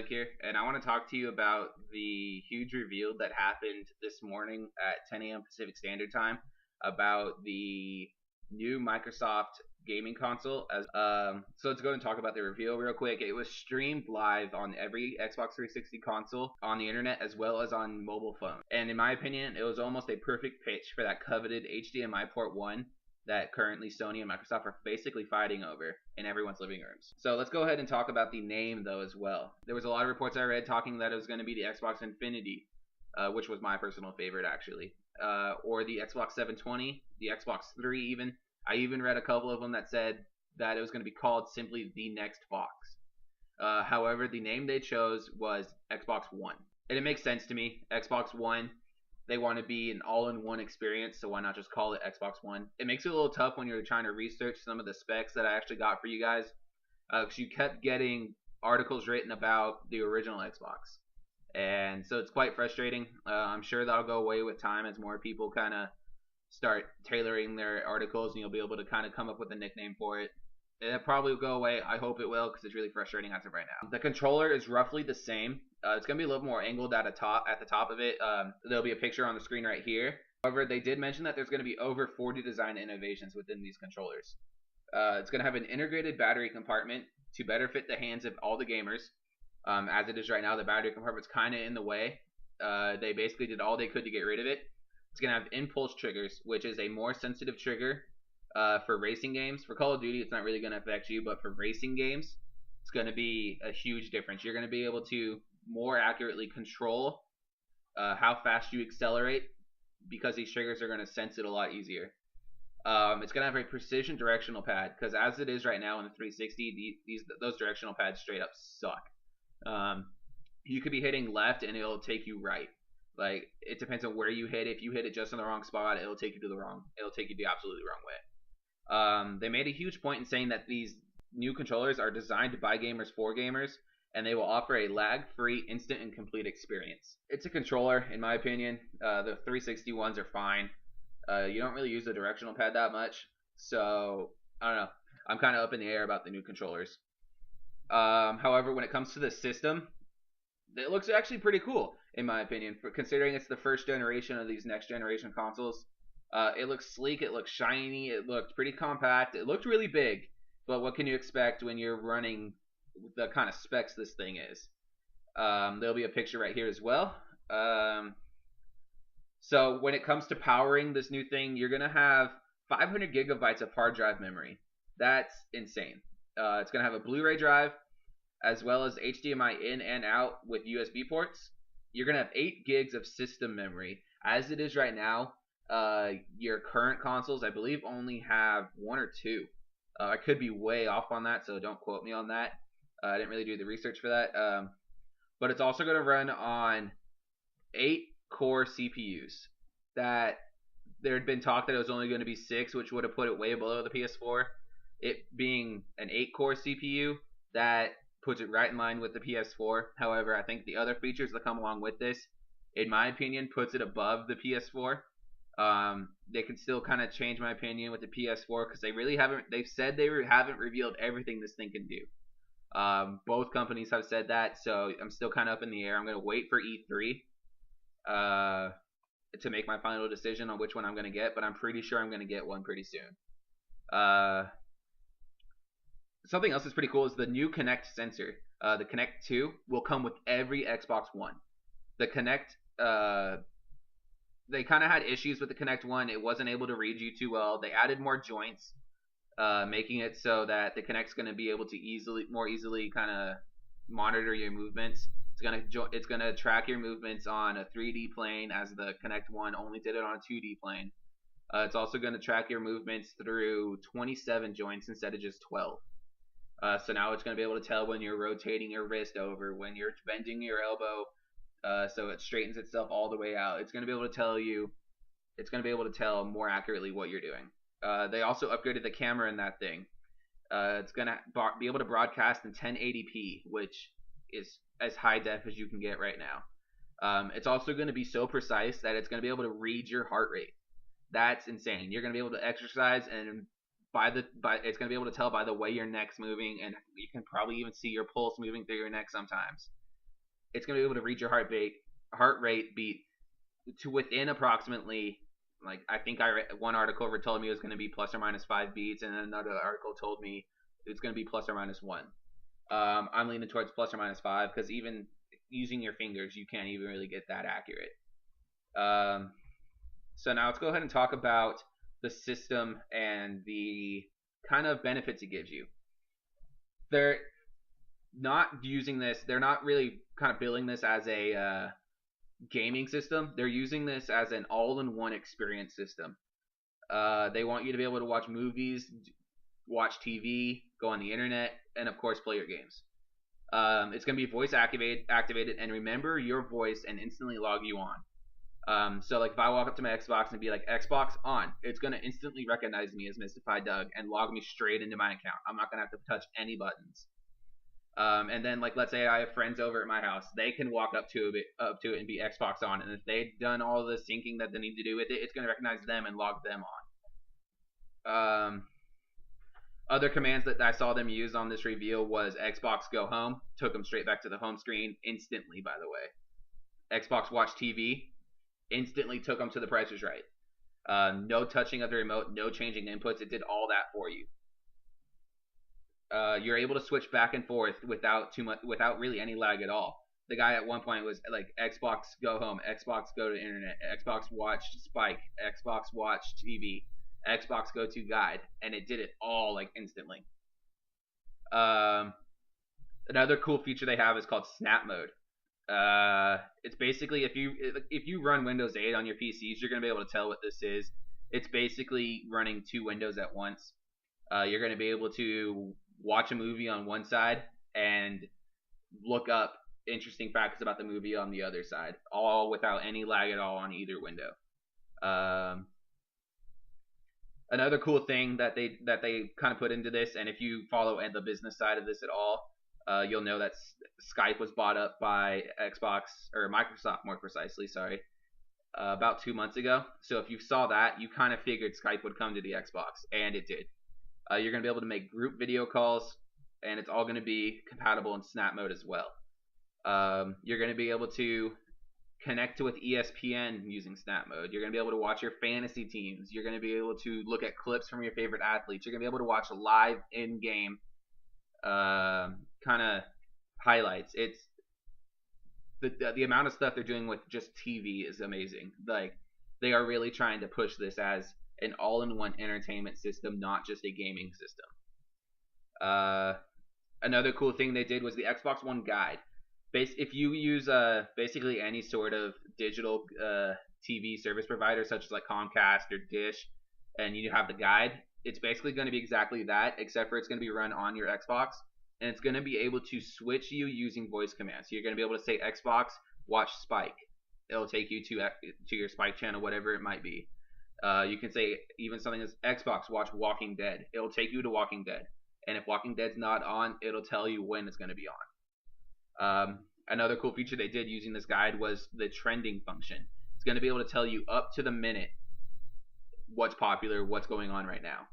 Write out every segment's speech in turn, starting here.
here, and I want to talk to you about the huge reveal that happened this morning at 10 a.m. Pacific Standard Time about the new Microsoft gaming console. So let's go and talk about the reveal real quick. It was streamed live on every Xbox 360 console on the internet as well as on mobile phone. And in my opinion, it was almost a perfect pitch for that coveted HDMI port 1 that currently Sony and Microsoft are basically fighting over in everyone's living rooms. So let's go ahead and talk about the name though as well. There was a lot of reports I read talking that it was going to be the Xbox Infinity, which was my personal favorite actually, or the Xbox 720, the Xbox 3 even. I even read a couple of them that said that it was going to be called simply the next box. However, the name they chose was Xbox One. And it makes sense to me. Xbox One, they want to be an all-in-one experience, so why not just call it Xbox One? It makes it a little tough when you're trying to research some of the specs that I actually got for you guys, because you kept getting articles written about the original Xbox. And so it's quite frustrating. I'm sure that'll go away with time as more people kind of start tailoring their articles, and you'll be able to kind of come up with a nickname for it. It'll probably go away. I hope it will, because it's really frustrating as of right now. The controller is roughly the same. It's going to be a little more angled at the top of it. There'll be a picture on the screen right here. However, they did mention that there's going to be over 40 design innovations within these controllers. It's going to have an integrated battery compartment to better fit the hands of all the gamers. As it is right now, the battery compartment's kind of in the way. They basically did all they could to get rid of it. It's going to have impulse triggers, which is a more sensitive trigger for racing games. For Call of Duty, it's not really going to affect you, but for racing games, it's going to be a huge difference. You're going to be able to more accurately control how fast you accelerate, because these triggers are going to sense it a lot easier. It's going to have a precision directional pad, because as it is right now in the 360, those directional pads straight up suck. You could be hitting left and it'll take you right. Like, it depends on where you hit. If you hit it just in the wrong spot, it'll take you the absolutely wrong way. They made a huge point in saying that these new controllers are designed by gamers for gamers, and they will offer a lag-free, instant, and complete experience. It's a controller, in my opinion. The 360 ones are fine. You don't really use the directional pad that much, so I don't know. I'm kind of up in the air about the new controllers. However, when it comes to the system, it looks actually pretty cool, in my opinion, considering it's the first generation of these next generation consoles. It looks sleek, it looks shiny, it looked pretty compact, it looked really big, but what can you expect when you're running the kind of specs this thing is? There'll be a picture right here as well. So when it comes to powering this new thing, you're going to have 500 gigabytes of hard drive memory. That's insane. It's going to have a Blu-ray drive, as well as HDMI in and out with USB ports. You're going to have 8 gigs of system memory. As it is right now, your current consoles, I believe, only have 1 or 2. I could be way off on that, so don't quote me on that. I didn't really do the research for that. But it's also going to run on 8-core CPUs. That there had been talk that it was only going to be 6, which would have put it way below the PS4. It being an 8-core CPU, that puts it right in line with the PS4. However, I think the other features that come along with this, in my opinion, puts it above the PS4. They can still kind of change my opinion with the PS4, because they've said they haven't revealed everything this thing can do. Both companies have said that, so I'm still kind of up in the air. I'm going to wait for E3 to make my final decision on which one I'm going to get, but I'm pretty sure I'm going to get one pretty soon. Something else that's pretty cool is the new Kinect sensor. The Kinect 2 will come with every Xbox One. The Kinect, they kind of had issues with the Kinect 1. It wasn't able to read you too well. They added more joints, making it so that the Kinect's going to be able to more easily kind of monitor your movements. It's gonna track your movements on a 3D plane, as the Kinect 1 only did it on a 2D plane. It's also going to track your movements through 27 joints instead of just 12. So now it's going to be able to tell when you're rotating your wrist over, when you're bending your elbow, so it straightens itself all the way out. It's going to be able to tell you, it's going to be able to tell more accurately what you're doing. They also upgraded the camera in that thing. It's going to be able to broadcast in 1080p, which is as high def as you can get right now. It's also going to be so precise that it's going to be able to read your heart rate. That's insane. You're going to be able to exercise, and it's going to be able to tell by the way your neck's moving, and you can probably even see your pulse moving through your neck sometimes. It's going to be able to read your heart rate beat to within approximately, like, I think I read one article where told me it was going to be plus or minus 5 beats, and another article told me it's going to be plus or minus 1. I'm leaning towards plus or minus 5 because even using your fingers, you can't even really get that accurate. So now let's go ahead and talk about the system and the kind of benefits it gives you. They're not using this. They're not really kind of billing this as a gaming system. They're using this as an all-in-one experience system. They want you to be able to watch movies, watch TV, go on the internet, and of course play your games. It's going to be voice activated and remember your voice and instantly log you on. So like if I walk up to my Xbox and be like, Xbox on, it's going to instantly recognize me as Mystified Doug and log me straight into my account. I'm not going to have to touch any buttons. And then, like, let's say I have friends over at my house. They can walk up to it and be Xbox on. And if they've done all the syncing that they need to do with it, it's going to recognize them and log them on. Other commands that I saw them use on this reveal was Xbox Go Home. Took them straight back to the home screen instantly, by the way. Xbox Watch TV. Instantly took them to the Price is Right. No touching of the remote. No changing inputs. It did all that for you. You're able to switch back and forth without really any lag at all. The guy at one point was like, Xbox Go Home, Xbox Go to Internet, Xbox Watch Spike, Xbox Watch TV, Xbox Go to Guide, and it did it all like instantly. Another cool feature they have is called Snap Mode. It's basically if you run Windows 8 on your PCs, you're gonna be able to tell what this is. It's basically running 2 windows at once. You're gonna be able to watch a movie on one side and look up interesting facts about the movie on the other side, all without any lag at all on either window. Another cool thing that they kind of put into this, and if you follow the business side of this at all, you'll know that Skype was bought up by Xbox, or Microsoft more precisely, sorry, about 2 months ago. So if you saw that, you kind of figured Skype would come to the Xbox, and it did. You're going to be able to make group video calls, and it's all going to be compatible in Snap Mode as well. You're going to be able to connect with ESPN using Snap Mode. You're going to be able to watch your fantasy teams. You're going to be able to look at clips from your favorite athletes. You're going to be able to watch live in-game kind of highlights. It's the amount of stuff they're doing with just TV is amazing. Like, they are really trying to push this as an all-in-one entertainment system, not just a gaming system. Another cool thing they did was the Xbox One Guide. If you use basically any sort of digital TV service provider, such as like Comcast or Dish, and you have the Guide, it's basically going to be exactly that, except for it's going to be run on your Xbox, and it's going to be able to switch you using voice commands. So you're going to be able to say, Xbox, watch Spike. It'll take you to your Spike channel, whatever it might be. You can say even something as Xbox, watch Walking Dead. It'll take you to Walking Dead. And if Walking Dead's not on, it'll tell you when it's going to be on. Another cool feature they did using this guide was the trending function. It's going to be able to tell you up to the minute what's popular, what's going on right now.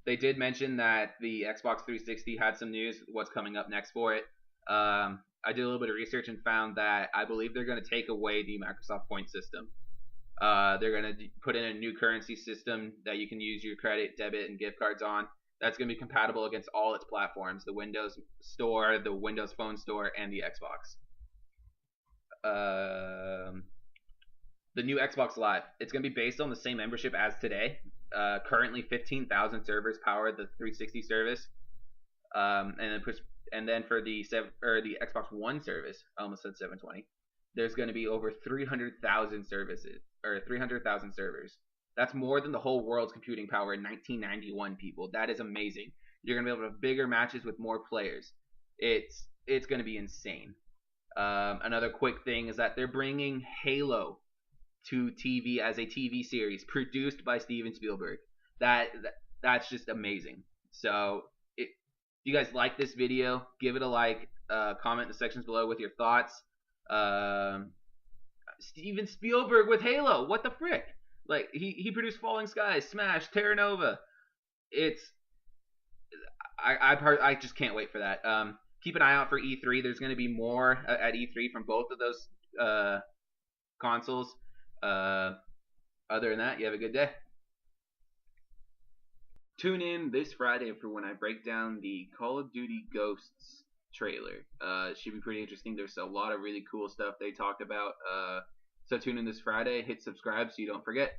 They did mention that the Xbox 360 had some news, what's coming up next for it. I did a little bit of research and found that I believe they're going to take away the Microsoft point system. They're going to put in a new currency system that you can use your credit, debit, and gift cards on. That's going to be compatible against all its platforms, the Windows Store, the Windows Phone Store, and the Xbox. The new Xbox Live. It's going to be based on the same membership as today. Currently, 15,000 servers power the 360 service. And then for the Xbox One service, I almost said 720. There's going to be over 300,000 services, or 300,000 servers. That's more than the whole world's computing power in 1991, people. That is amazing. You're going to be able to have bigger matches with more players. It's going to be insane. Another quick thing is that they're bringing Halo to TV as a TV series produced by Steven Spielberg. That's just amazing. So if you guys like this video, give it a like. Comment in the sections below with your thoughts. Steven Spielberg with Halo. What the frick? Like, he produced Falling Skies, Smash, Terra Nova. I just can't wait for that. keep an eye out for E3. There's going to be more at E3 from both of those consoles. Other than that, you have a good day. Tune in this Friday for when I break down the Call of Duty Ghosts trailer. It should be pretty interesting. There's a lot of really cool stuff they talked about. So tune in this Friday. Hit subscribe so you don't forget.